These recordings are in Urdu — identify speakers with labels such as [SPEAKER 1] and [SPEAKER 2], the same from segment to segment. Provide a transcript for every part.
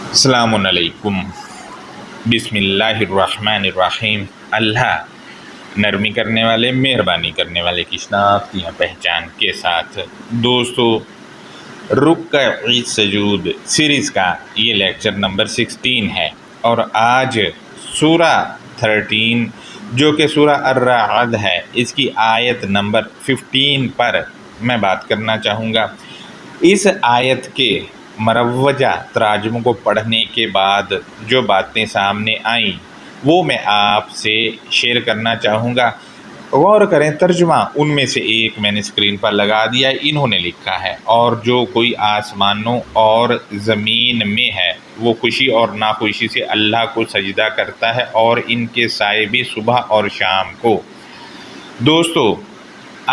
[SPEAKER 1] السلام علیکم۔ بسم اللہ الرحمن الرحیم۔ اللہ نرمی کرنے والے، مہربانی کرنے والے کی شناخت یا پہچان کے ساتھ دوستو، رکوع سجود سیریز کا یہ لیکچر نمبر 16 ہے، اور آج سورہ 13 جو کہ سورہ الرعد ہے، اس کی آیت نمبر 15 پر میں بات کرنا چاہوں گا۔ اس آیت کے مروجہ تراجم کو پڑھنے کے بعد جو باتیں سامنے آئیں وہ میں آپ سے شیئر کرنا چاہوں گا۔ غور کریں، ترجمہ ان میں سے ایک میں نے اسکرین پر لگا دیا ہے۔ انہوں نے لکھا ہے، اور جو کوئی آسمانوں اور زمین میں ہے وہ خوشی اور ناخوشی سے اللہ کو سجدہ کرتا ہے، اور ان کے سائے بھی صبح اور شام کو۔ دوستو،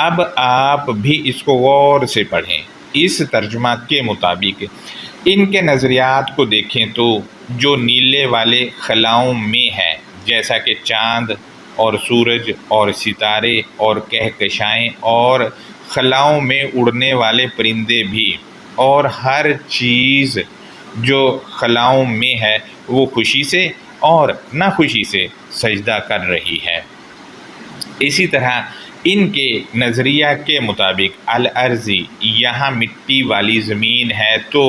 [SPEAKER 1] اب آپ بھی اس کو غور سے پڑھیں۔ اس ترجمہ کے مطابق ان کے نظریات کو دیکھیں تو جو نیلے والے خلاؤں میں ہے، جیسا کہ چاند اور سورج اور ستارے اور کہکشائیں اور خلاؤں میں اڑنے والے پرندے بھی، اور ہر چیز جو خلاؤں میں ہے وہ خوشی سے اور ناخوشی سے سجدہ کر رہی ہے۔ اسی طرح ان کے نظریہ کے مطابق الارضی یہاں مٹی والی زمین ہے، تو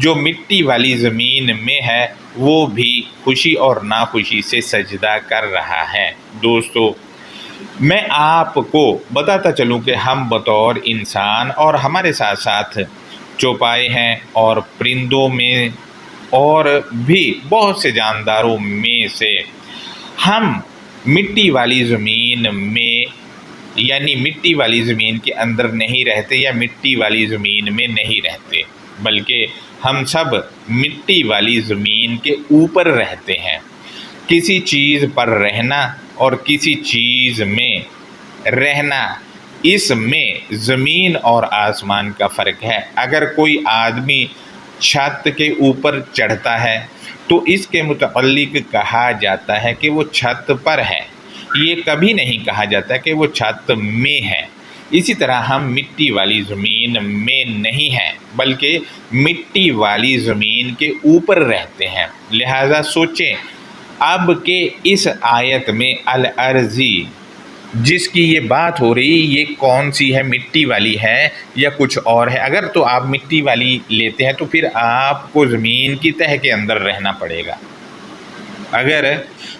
[SPEAKER 1] جو مٹی والی زمین میں ہے وہ بھی خوشی اور ناخوشی سے سجدہ کر رہا ہے۔ دوستو، میں آپ کو بتاتا چلوں کہ ہم بطور انسان اور ہمارے ساتھ ساتھ چوپائے ہیں اور پرندوں میں اور بھی بہت سے جانداروں میں سے ہم مٹی والی زمین میں، یعنی مٹی والی زمین کے اندر نہیں رہتے یا مٹی والی زمین میں نہیں رہتے، بلکہ ہم سب مٹی والی زمین کے اوپر رہتے ہیں۔ کسی چیز پر رہنا اور کسی چیز میں رہنا، اس میں زمین اور آسمان کا فرق ہے۔ اگر کوئی آدمی چھت کے اوپر چڑھتا ہے تو اس کے متعلق کہا جاتا ہے کہ وہ چھت پر ہے، یہ کبھی نہیں کہا جاتا کہ وہ چھت میں ہے۔ اسی طرح ہم مٹی والی زمین میں نہیں ہیں، بلکہ مٹی والی زمین کے اوپر رہتے ہیں۔ لہذا سوچیں اب کہ اس آیت میں الارضی جس کی یہ بات ہو رہی، یہ کون سی ہے؟ مٹی والی ہے یا کچھ اور ہے؟ اگر تو آپ مٹی والی لیتے ہیں تو پھر آپ کو زمین کی تہہ کے اندر رہنا پڑے گا،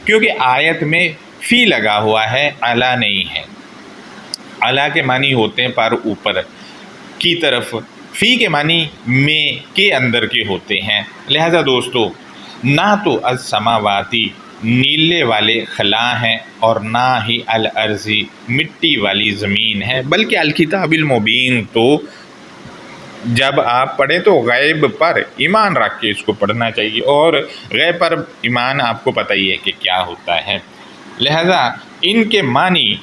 [SPEAKER 1] کیونکہ آیت میں فی لگا ہوا ہے، اعلیٰ نہیں ہے۔ اعلیٰ کے معنی ہوتے ہیں پر اوپر کی طرف، فی کے معنی میں کے اندر کے ہوتے ہیں۔ لہذا دوستو، نہ تو السماواتی نیلے والے خلا ہیں اور نہ ہی الارضی مٹی والی زمین ہے، بلکہ الکتاب المبین تو جب آپ پڑھیں تو غیب پر ایمان رکھ کے اس کو پڑھنا چاہیے، اور غیب پر ایمان آپ کو پتہ ہی ہے کہ کیا ہوتا ہے۔ لہذا ان کے معنی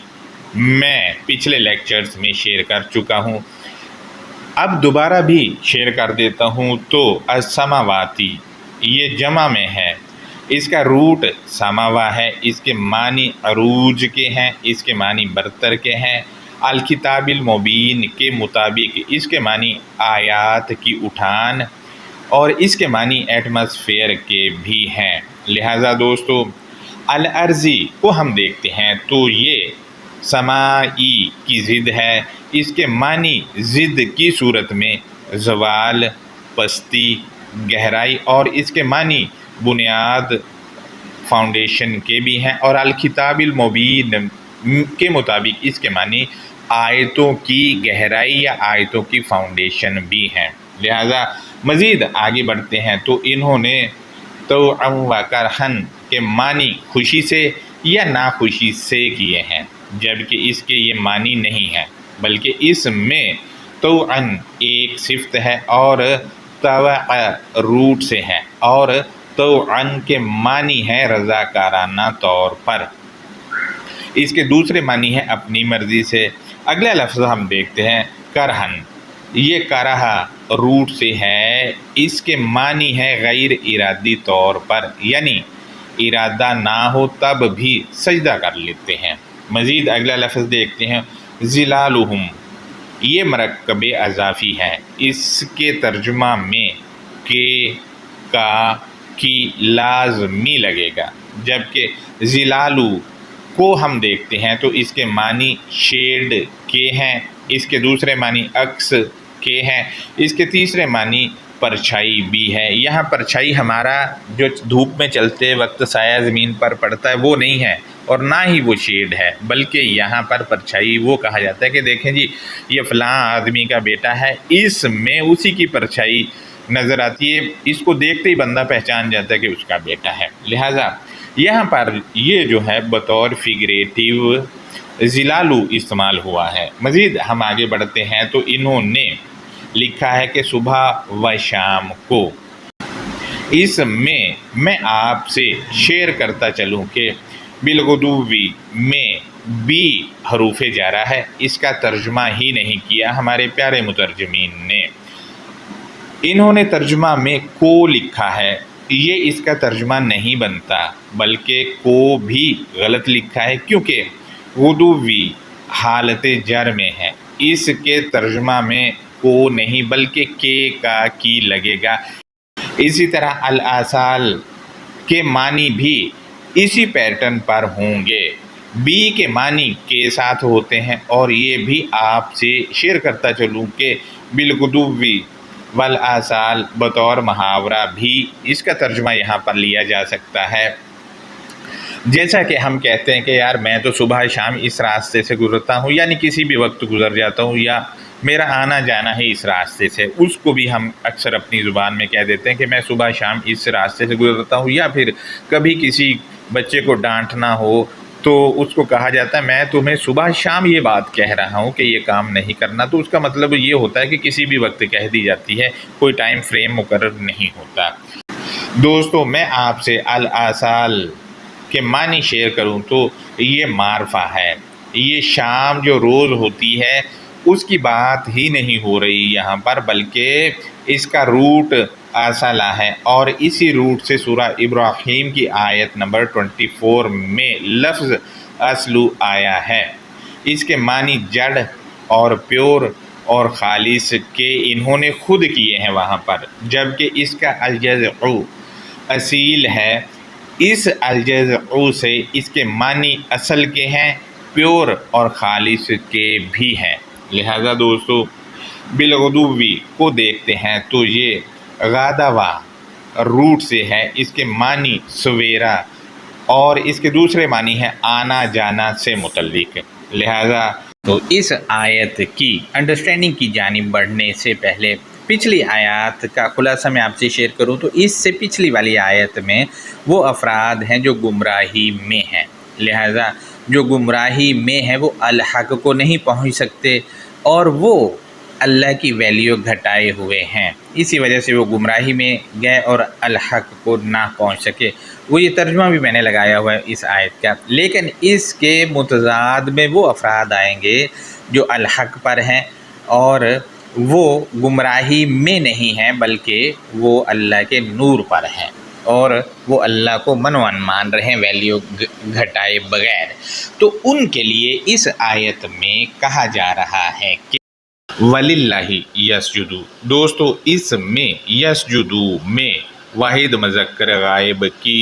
[SPEAKER 1] میں پچھلے لیکچرز میں شیئر کر چکا ہوں، اب دوبارہ بھی شیئر کر دیتا ہوں۔ تو السماواتی یہ جمع میں ہے، اس کا روٹ سماوا ہے، اس کے معنی عروج کے ہیں، اس کے معنی برتر کے ہیں۔ الکتاب المبین کے مطابق اس کے معنی آیات کی اٹھان، اور اس کے معنی ایٹماسفیئر کے بھی ہیں۔ لہذا دوستو، الارضی کو ہم دیکھتے ہیں تو یہ سمائی کی ضد ہے۔ اس کے معنی ضد کی صورت میں زوال، پستی، گہرائی، اور اس کے معنی بنیاد، فاؤنڈیشن کے بھی ہیں۔ اور الکتاب المبین کے مطابق اس کے معنی آیتوں کی گہرائی یا آیتوں کی فاؤنڈیشن بھی ہیں۔ لہذا مزید آگے بڑھتے ہیں تو انہوں نے طوعا و کرہن کے معنی خوشی سے یا ناخوشی سے کیے ہیں، جبکہ اس کے یہ معنی نہیں ہے، بلکہ اس میں طوعا ایک صفت ہے اور طوع روٹ سے ہے، اور طوعا کے معنی ہے رضاکارانہ طور پر۔ اس کے دوسرے معنی ہے اپنی مرضی سے۔ اگلا لفظ ہم دیکھتے ہیں کرہن، یہ کرہ روٹ سے ہے، اس کے معنی ہے غیر ارادی طور پر، یعنی ارادہ نہ ہو تب بھی سجدہ کر لیتے ہیں۔ مزید اگلا لفظ دیکھتے ہیں ظلالہم، یہ مرکب اضافی ہے، اس کے ترجمہ میں کہ کا کی لازمی لگے گا، جبکہ ظلالو کو ہم دیکھتے ہیں تو اس کے معنی شیڈ کے ہیں، اس کے دوسرے معنی عکس کے ہیں، اس کے تیسرے معنی پرچھائی بھی ہے۔ یہاں پرچھائی ہمارا جو دھوپ میں چلتے وقت سایہ زمین پر پڑتا ہے وہ نہیں ہے، اور نہ ہی وہ شیڈ ہے، بلکہ یہاں پر پرچھائی وہ کہا جاتا ہے کہ دیکھیں جی یہ فلاں آدمی کا بیٹا ہے، اس میں اسی کی پرچھائی نظر آتی ہے، اس کو دیکھتے ہی بندہ پہچان جاتا ہے کہ اس کا بیٹا ہے۔ لہٰذا یہاں پر یہ جو ہے بطور فگریٹیو ظلالو استعمال ہوا ہے۔ مزید ہم آگے بڑھتے ہیں تو انہوں نے لکھا ہے کہ صبح و شام کو، اس میں آپ سے شیئر کرتا چلوں کہ بالغدوی میں بھی حروف جارہ ہے، اس کا ترجمہ ہی نہیں کیا ہمارے پیارے مترجمین نے، انہوں نے ترجمہ میں کو لکھا ہے، یہ اس کا ترجمہ نہیں بنتا بلکہ کو بھی غلط لکھا ہے، کیونکہ غدوی حالت جر میں ہے، اس کے ترجمہ میں کو نہیں بلکہ کے کا کی لگے گا۔ اسی طرح الآصال کے معنی بھی اسی پیٹرن پر ہوں گے، بی کے معنی کے ساتھ ہوتے ہیں، اور یہ بھی آپ سے شیئر کرتا چلوں کہ بالغدوی والآصال بطور محاورہ بھی اس کا ترجمہ یہاں پر لیا جا سکتا ہے۔ جیسا کہ ہم کہتے ہیں کہ یار میں تو صبح شام اس راستے سے گزرتا ہوں، یعنی کسی بھی وقت گزر جاتا ہوں، یا میرا آنا جانا ہے اس راستے سے، اس کو بھی ہم اکثر اپنی زبان میں کہہ دیتے ہیں کہ میں صبح شام اس راستے سے گزرتا ہوں، یا پھر کبھی کسی بچے کو ڈانٹنا ہو تو اس کو کہا جاتا ہے میں تمہیں صبح شام یہ بات کہہ رہا ہوں کہ یہ کام نہیں کرنا، تو اس کا مطلب یہ ہوتا ہے کہ کسی بھی وقت کہہ دی جاتی ہے، کوئی ٹائم فریم مقرر نہیں ہوتا۔ دوستو میں آپ سے الآصال کے معنی شیئر کروں تو یہ معرفہ ہے، یہ شام جو روز ہوتی ہے اس کی بات ہی نہیں ہو رہی یہاں پر، بلکہ اس کا روٹ اصلہ ہے، اور اسی روٹ سے سورہ ابراہیم کی آیت نمبر 24 میں لفظ اصلو آیا ہے۔ اس کے معنی جڑ اور پیور اور خالص کے انہوں نے خود کیے ہیں وہاں پر، جبکہ اس کا الجذع اصیل ہے، اس الجذع سے اس کے معنی اصل کے ہیں، پیور اور خالص کے بھی ہیں۔ لہذا دوستو بالغدوی کو دیکھتے ہیں تو یہ غادوا روٹ سے ہے، اس کے معنی سویرا، اور اس کے دوسرے معنی ہے آنا جانا سے متعلق۔ لہذا تو اس آیت کی انڈرسٹینڈنگ کی جانب بڑھنے سے پہلے پچھلی آیات کا خلاصہ میں آپ سے شیئر کروں تو اس سے پچھلی والی آیت میں وہ افراد ہیں جو گمراہی میں ہیں، لہذا جو گمراہی میں ہیں وہ الحق کو نہیں پہنچ سکتے، اور وہ اللہ کی ویلیو گھٹائے ہوئے ہیں، اسی وجہ سے وہ گمراہی میں گئے اور الحق کو نہ پہنچ سکے۔ وہ یہ ترجمہ بھی میں نے لگایا ہوا ہے اس آیت کا، لیکن اس کے متضاد میں وہ افراد آئیں گے جو الحق پر ہیں اور وہ گمراہی میں نہیں ہیں بلکہ وہ اللہ کے نور پر ہیں، اور وہ اللہ کو منوان مان رہے ہیں ویلیو گھٹائے بغیر۔ تو ان کے لیے اس آیت میں کہا جا رہا ہے کہ وَلِلَّهِ يَسْجُدُ۔ دوستو اس میں یسجدو میں واحد مذکر غائب کی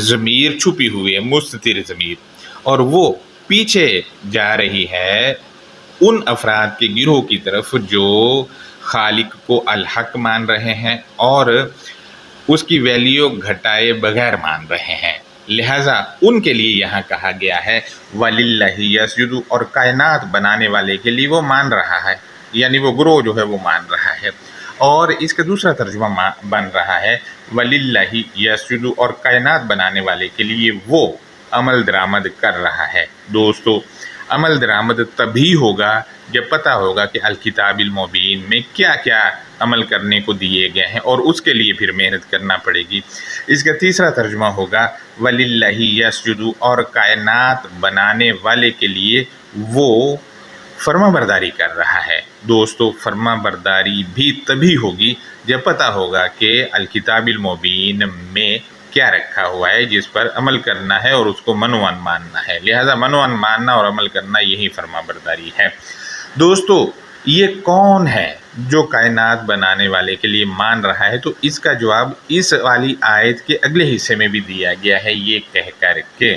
[SPEAKER 1] ضمیر چھپی ہوئی ہے، مستتر ضمیر، اور وہ پیچھے جا رہی ہے ان افراد کے گروہ کی طرف جو خالق کو الحق مان رہے ہیں اور اس کی ویلیو گھٹائے بغیر مان رہے ہیں، لہٰذا ان کے لیے یہاں کہا گیا ہے وَلِلَّهِ يَسْجُدُ، اور کائنات بنانے والے کے لیے وہ مان رہا ہے، یعنی وہ گروہ جو ہے وہ مان رہا ہے، اور اس کا دوسرا ترجمہ بن رہا ہے وَلِلَّهِ يَسْجُدُ، اور کائنات بنانے والے کے لیے وہ عمل درآمد کر رہا ہے۔ دوستو عمل درآمد تبھی ہوگا جب پتہ ہوگا کہ الکتاب المبین میں کیا کیا عمل کرنے کو دیے گئے ہیں، اور اس کے لیے پھر محنت کرنا پڑے گی۔ اس کا تیسرا ترجمہ ہوگا وَلِلَّهِ يَسْجُدُ، اور کائنات بنانے والے کے لیے وہ فرما برداری کر رہا ہے۔ دوستو فرما برداری بھی تبھی ہوگی جب پتہ ہوگا کہ الکتاب المبین میں کیا رکھا ہوا ہے جس پر عمل کرنا ہے اور اس کو منوان ماننا ہے، لہذا منوان ماننا اور عمل کرنا یہی فرما برداری ہے۔ دوستو یہ کون ہے جو کائنات بنانے والے کے لیے مان رہا ہے؟ تو اس کا جواب اس والی آیت کے اگلے حصے میں بھی دیا گیا ہے، یہ کہہ کر کہ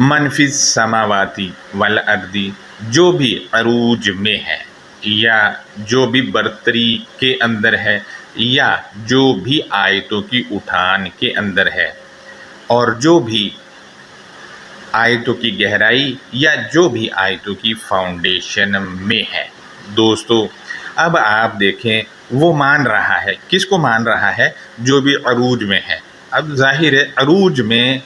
[SPEAKER 1] من فی السماواتی والارض، جو بھی عروج میں ہے یا جو بھی برتری کے اندر ہے یا جو بھی آیتوں کی اٹھان کے اندر ہے اور جو بھی آیتوں کی گہرائی یا جو بھی آیتوں کی فاؤنڈیشن میں ہے۔ دوستو اب آپ دیکھیں وہ مان رہا ہے، کس کو مان رہا ہے؟ جو بھی عروج میں ہے۔ اب ظاہر ہے عروج میں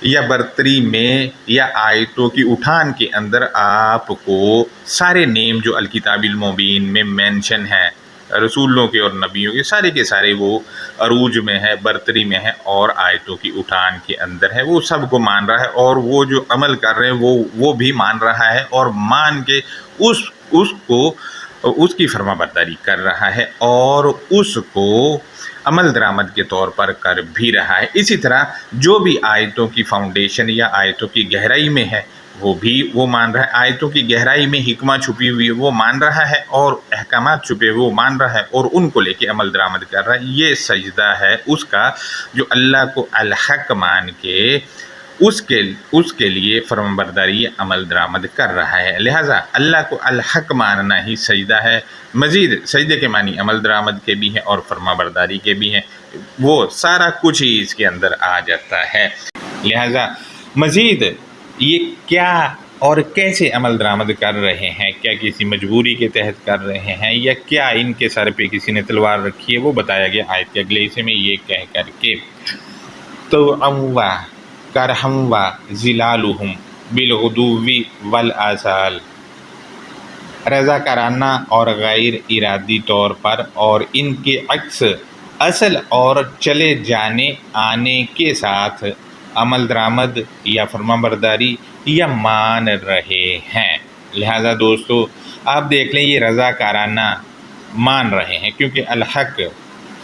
[SPEAKER 1] یا برتری میں یا آیتوں کی اٹھان کے اندر آپ کو سارے نیم جو الکتاب المبین میں مینشن ہیں رسولوں کے اور نبیوں کے سارے وہ عروج میں ہے، برتری میں ہے اور آیتوں کی اٹھان کے اندر ہے، وہ سب کو مان رہا ہے اور وہ جو عمل کر رہے ہیں وہ بھی مان رہا ہے اور مان کے اس کی فرما برداری کر رہا ہے اور اس کو عمل درآمد کے طور پر کر بھی رہا ہے۔ اسی طرح جو بھی آیتوں کی فاؤنڈیشن یا آیتوں کی گہرائی میں ہے وہ مان رہا ہے، آیتوں کی گہرائی میں حکمت چھپی ہوئی ہے وہ مان رہا ہے اور احکامات چھپے ہوئے وہ مان رہا ہے اور ان کو لے کے عمل درآمد کر رہا ہے۔ یہ سجدہ ہے اس کا جو اللہ کو الحق مان کے اس کے لیے فرمانبرداری عمل درآمد کر رہا ہے۔ لہٰذا اللہ کو الحق ماننا ہی سجدہ ہے۔ مزید سجدے کے معنی عمل درآمد کے بھی ہیں اور فرمانبرداری کے بھی ہیں، وہ سارا کچھ ہی اس کے اندر آ جاتا ہے۔ لہٰذا مزید یہ کیا اور کیسے عمل درآمد کر رہے ہیں، کیا کسی مجبوری کے تحت کر رہے ہیں یا کیا ان کے سر پہ کسی نے تلوار رکھی ہے، وہ بتایا گیا آیت کے اگلے حصے میں یہ کہہ کر کے تو کرہم و ظلالہم بالغدو والآصال، رضا کرانہ اور غیر ارادی طور پر اور ان کے عکس اصل اور چلے جانے آنے کے ساتھ عمل درآمد یا فرمانبرداری یا مان رہے ہیں۔ لہٰذا دوستو آپ دیکھ لیں یہ رضا کارانہ مان رہے ہیں کیونکہ الحق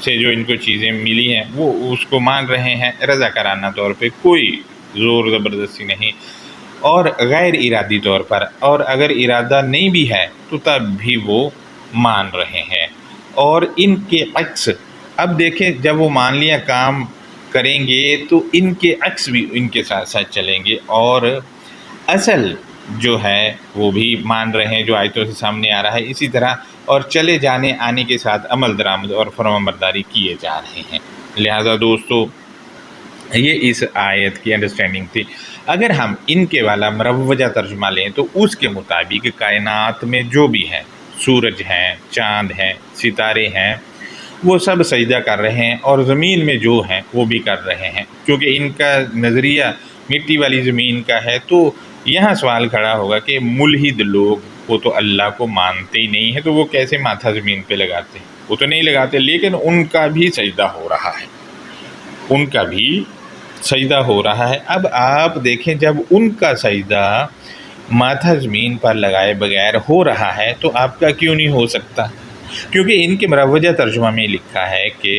[SPEAKER 1] سے جو ان کو چیزیں ملی ہیں وہ اس کو مان رہے ہیں رضا کارانہ طور پہ، کوئی زور زبردستی نہیں، اور غیر ارادی طور پر، اور اگر ارادہ نہیں بھی ہے تو تب بھی وہ مان رہے ہیں۔ اور ان کے عکس اب دیکھیں جب وہ مان لیا کام کریں گے تو ان کے عکس بھی ان کے ساتھ ساتھ چلیں گے اور اصل جو ہے وہ بھی مان رہے ہیں جو آیتوں سے سامنے آ رہا ہے، اسی طرح اور چلے جانے آنے کے ساتھ عمل درآمد اور فرمانبرداری کیے جا رہے ہیں۔ لہٰذا دوستو یہ اس آیت کی انڈرسٹینڈنگ تھی۔ اگر ہم ان کے والا مروجہ ترجمہ لیں تو اس کے مطابق کائنات میں جو بھی ہے، سورج ہیں، چاند ہیں، ستارے ہیں، وہ سب سجدہ کر رہے ہیں اور زمین میں جو ہیں وہ بھی کر رہے ہیں، کیونکہ ان کا نظریہ مٹی والی زمین کا ہے۔ تو یہاں سوال کھڑا ہوگا کہ ملحد لوگ وہ تو اللہ کو مانتے ہی نہیں ہے تو وہ کیسے ماتھا زمین پہ لگاتے؟ وہ تو نہیں لگاتے، لیکن ان کا بھی سجدہ ہو رہا ہے، ان کا بھی سجدہ ہو رہا ہے۔ اب آپ دیکھیں جب ان کا سجدہ ماتھا زمین پر لگائے بغیر ہو رہا ہے تو آپ کا کیوں نہیں ہو سکتا؟ کیونکہ ان کے مروجہ ترجمہ میں لکھا ہے کہ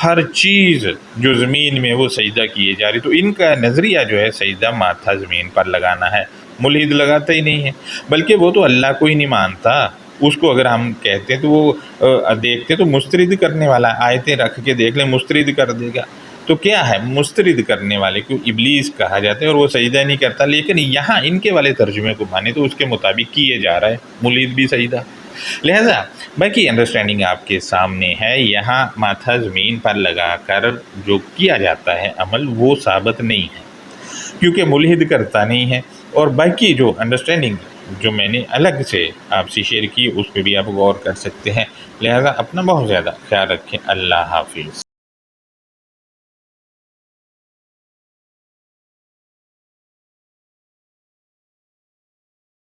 [SPEAKER 1] ہر چیز جو زمین میں وہ سجدہ کیے جا رہی، تو ان کا نظریہ جو ہے سجدہ ماتھا زمین پر لگانا ہے، ملحد لگاتا ہی نہیں ہے، بلکہ وہ تو اللہ کو ہی نہیں مانتا۔ اس کو اگر ہم کہتے ہیں تو وہ دیکھتے تو مسترد کرنے والا، آیتیں رکھ کے دیکھ لیں مسترد کر دے گا۔ تو کیا ہے مسترد کرنے والے کو ابلیس کہا جاتا ہے اور وہ سجدہ نہیں کرتا، لیکن یہاں ان کے والے ترجمے کو مانے تو اس کے مطابق کیے جا رہا ہے، ملحد بھی سجدہ۔ لہٰذا باقی انڈرسٹینڈنگ آپ کے سامنے ہے، یہاں ماتھا زمین پر لگا کر جو کیا جاتا ہے عمل وہ ثابت نہیں ہے کیونکہ ملحد کرتا نہیں ہے، اور باقی جو انڈرسٹینڈنگ جو میں نے الگ سے آپ سے شیئر کی اس پہ بھی آپ غور کر سکتے ہیں۔ لہٰذا اپنا بہت زیادہ خیال رکھیں۔ اللہ حافظ۔